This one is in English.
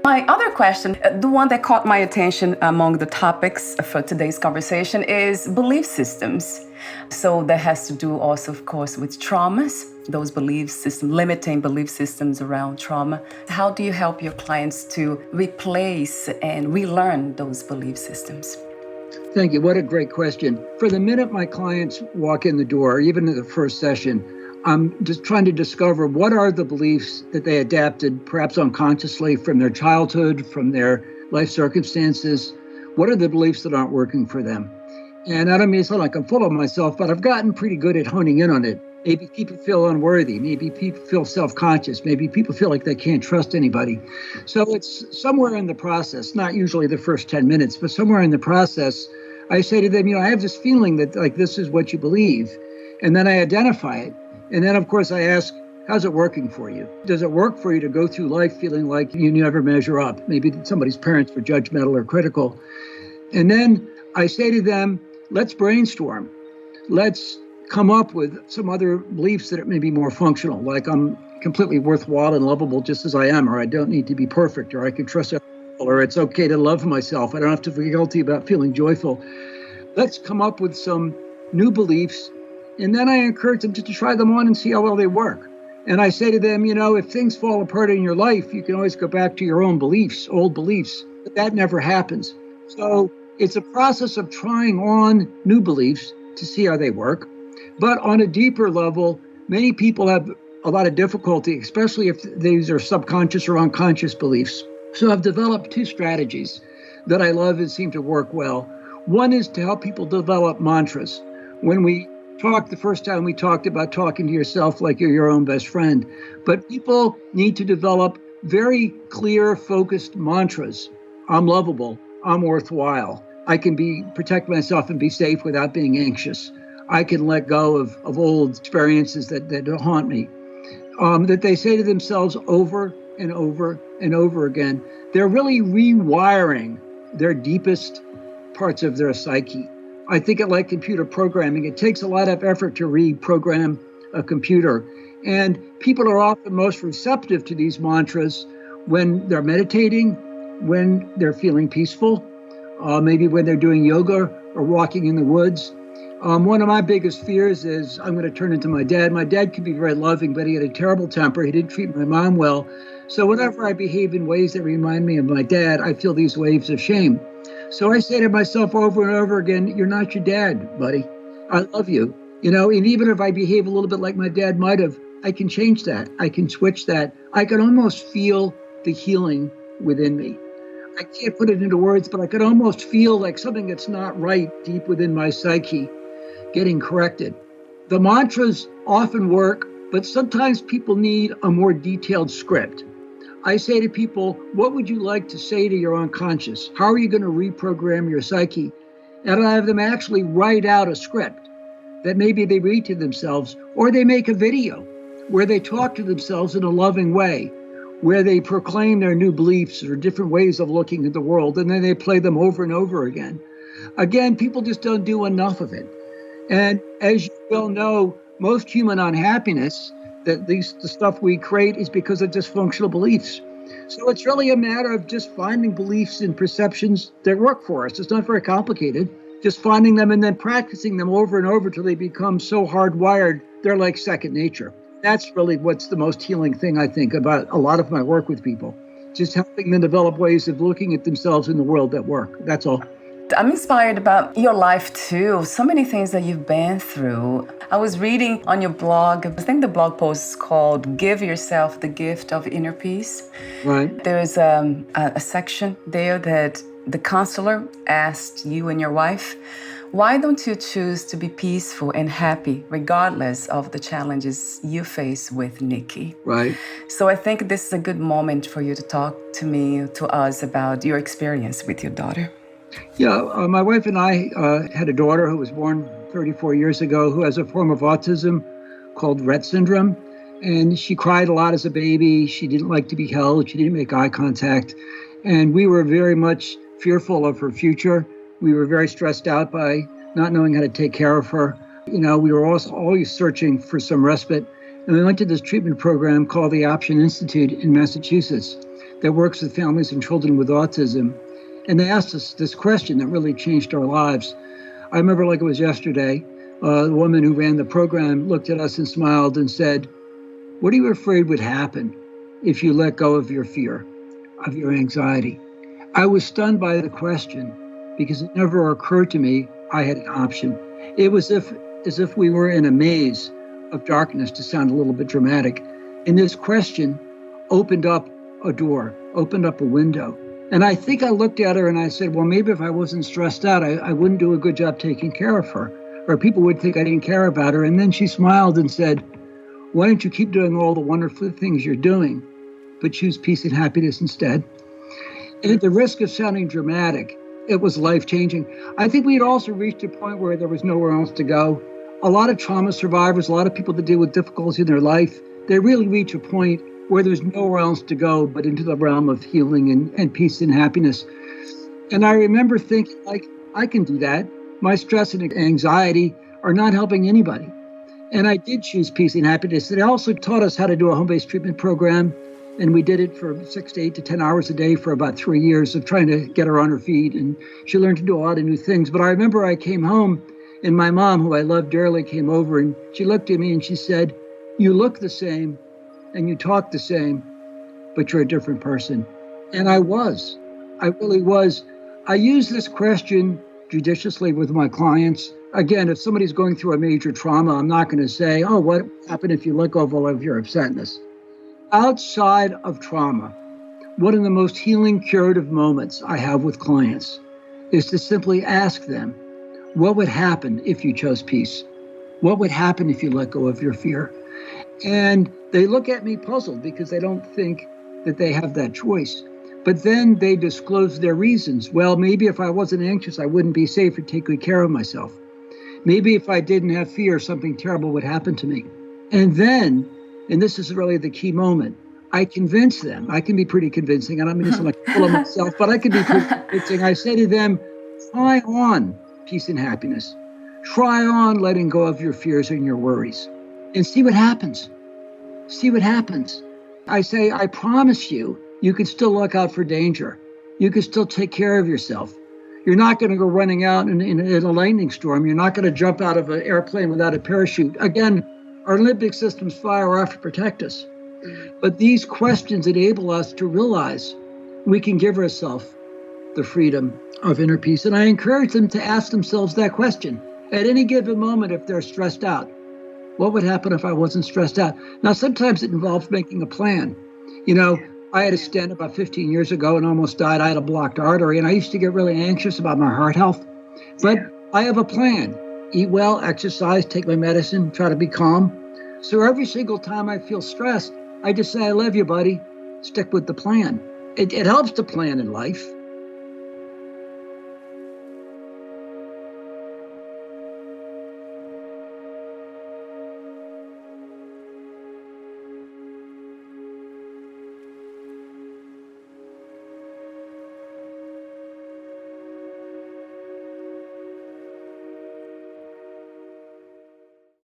My other question, the one that caught my attention among the topics for today's conversation is belief systems. So that has to do also, of course, with traumas, those belief systems, limiting belief systems around trauma. How do you help your clients to replace and relearn those belief systems? Thank you. What a great question. For the minute my clients walk in the door, even in the first session, I'm just trying to discover what are the beliefs that they adapted, perhaps unconsciously, from their childhood, from their life circumstances. What are the beliefs that aren't working for them? And I don't mean to sound like I'm full of myself, but I've gotten pretty good at honing in on it. Maybe people feel unworthy. Maybe people feel self-conscious. Maybe people feel like they can't trust anybody. So it's somewhere in the process, not usually the first 10 minutes, but somewhere in the process, I say to them, I have this feeling that like this is what you believe. And then I identify it. And then, of course, I ask, how's it working for you? Does it work for you to go through life feeling like you never measure up? Maybe somebody's parents were judgmental or critical. And then I say to them, let's brainstorm. Let's come up with some other beliefs that may be more functional, like I'm completely worthwhile and lovable just as I am, or I don't need to be perfect, or I can trust other people, or it's okay to love myself. I don't have to feel guilty about feeling joyful. Let's come up with some new beliefs. And then I encourage them just to try them on and see how well they work. And I say to them, if things fall apart in your life, you can always go back to your own beliefs, old beliefs. But that never happens. So it's a process of trying on new beliefs to see how they work. But on a deeper level, many people have a lot of difficulty, especially if these are subconscious or unconscious beliefs. So I've developed two strategies that I love and seem to work well. One is to help people develop mantras. When we talked the first time, we talked about talking to yourself like you're your own best friend. But people need to develop very clear, focused mantras. I'm lovable. I'm worthwhile. I can protect myself and be safe without being anxious. I can let go of old experiences that haunt me. That they say to themselves over and over and over again. They're really rewiring their deepest parts of their psyche. I think it like computer programming. It takes a lot of effort to reprogram a computer. And people are often most receptive to these mantras when they're meditating, when they're feeling peaceful, maybe when they're doing yoga or walking in the woods. One of my biggest fears is I'm going to turn into my dad. My dad could be very loving, but he had a terrible temper. He didn't treat my mom well. So whenever I behave in ways that remind me of my dad, I feel these waves of shame. So I say to myself over and over again, you're not your dad, buddy. I love you. And even if I behave a little bit like my dad might have, I can change that. I can switch that. I can almost feel the healing within me. I can't put it into words, but I could almost feel like something that's not right deep within my psyche getting corrected. The mantras often work, but sometimes people need a more detailed script. I say to people, what would you like to say to your unconscious? How are you going to reprogram your psyche? And I have them actually write out a script that maybe they read to themselves, or they make a video where they talk to themselves in a loving way, where they proclaim their new beliefs or different ways of looking at the world, and then they play them over and over again. Again, people just don't do enough of it. And as you well know, most human unhappiness, that the stuff we create, is because of dysfunctional beliefs. So it's really a matter of just finding beliefs and perceptions that work for us. It's not very complicated. Just finding them and then practicing them over and over till they become so hardwired, they're like second nature. That's really what's the most healing thing, I think, about a lot of my work with people. Just helping them develop ways of looking at themselves in the world that work. That's all. I'm inspired about your life too. So many things that you've been through. I was reading on your blog, I think the blog post is called Give Yourself the Gift of Inner Peace. Right. There's a section there that the counselor asked you and your wife, why don't you choose to be peaceful and happy regardless of the challenges you face with Nikki? Right. So I think this is a good moment for you to talk to us about your experience with your daughter. Yeah, my wife and I had a daughter who was born 34 years ago who has a form of autism called Rett syndrome. And she cried a lot as a baby. She didn't like to be held. She didn't make eye contact. And we were very much fearful of her future. We were very stressed out by not knowing how to take care of her. We were also always searching for some respite. And we went to this treatment program called the Option Institute in Massachusetts that works with families and children with autism. And they asked us this question that really changed our lives. I remember like it was yesterday, the woman who ran the program looked at us and smiled and said, "What are you afraid would happen if you let go of your fear, of your anxiety?" I was stunned by the question because it never occurred to me I had an option. It was as if we were in a maze of darkness, to sound a little bit dramatic. And this question opened up a door, opened up a window. And I think I looked at her and I said, well, maybe if I wasn't stressed out, I wouldn't do a good job taking care of her, or people would think I didn't care about her. And then she smiled and said, why don't you keep doing all the wonderful things you're doing, but choose peace and happiness instead? And at the risk of sounding dramatic, it was life-changing. I think we had also reached a point where there was nowhere else to go. A lot of trauma survivors, a lot of people that deal with difficulties in their life, they really reach a point where there's nowhere else to go but into the realm of healing and peace and happiness. And I remember thinking, like, I can do that. My stress and anxiety are not helping anybody. And I did choose peace and happiness. It also taught us how to do a home-based treatment program. And we did it for 6 to 8 to 10 hours a day for about 3 years of trying to get her on her feet. And she learned to do a lot of new things. But I remember I came home and my mom, who I love dearly, came over and she looked at me and she said, you look the same and you talk the same, but you're a different person. And I was. I really was. I use this question judiciously with my clients. Again, if somebody's going through a major trauma, I'm not going to say, oh, what happened if you let go of all of your upsetness? Outside of trauma, one of the most healing, curative moments I have with clients is to simply ask them, what would happen if you chose peace? What would happen if you let go of your fear? And they look at me puzzled because they don't think that they have that choice. But then they disclose their reasons. Well, maybe if I wasn't anxious, I wouldn't be safe or take good care of myself. Maybe if I didn't have fear, something terrible would happen to me. And then, and this is really the key moment, I convince them. I can be pretty convincing. And I'm going to sound like full of myself, but I can be pretty convincing. I say to them, try on peace and happiness. Try on letting go of your fears and your worries and see what happens. See what happens. I say, I promise you, you can still look out for danger. You can still take care of yourself. You're not going to go running out in a lightning storm. You're not going to jump out of an airplane without a parachute. Again, our limbic systems fire off to protect us. But these questions enable us to realize we can give ourselves the freedom of inner peace. And I encourage them to ask themselves that question at any given moment if they're stressed out. What would happen if I wasn't stressed out? Now, sometimes it involves making a plan. You know, I had a stent about 15 years ago and almost died. I had a blocked artery, and I used to get really anxious about my heart health. But I have a plan. Eat well, exercise, take my medicine, try to be calm. So every single time I feel stressed, I just say, I love you, buddy. Stick with the plan. It helps to plan in life.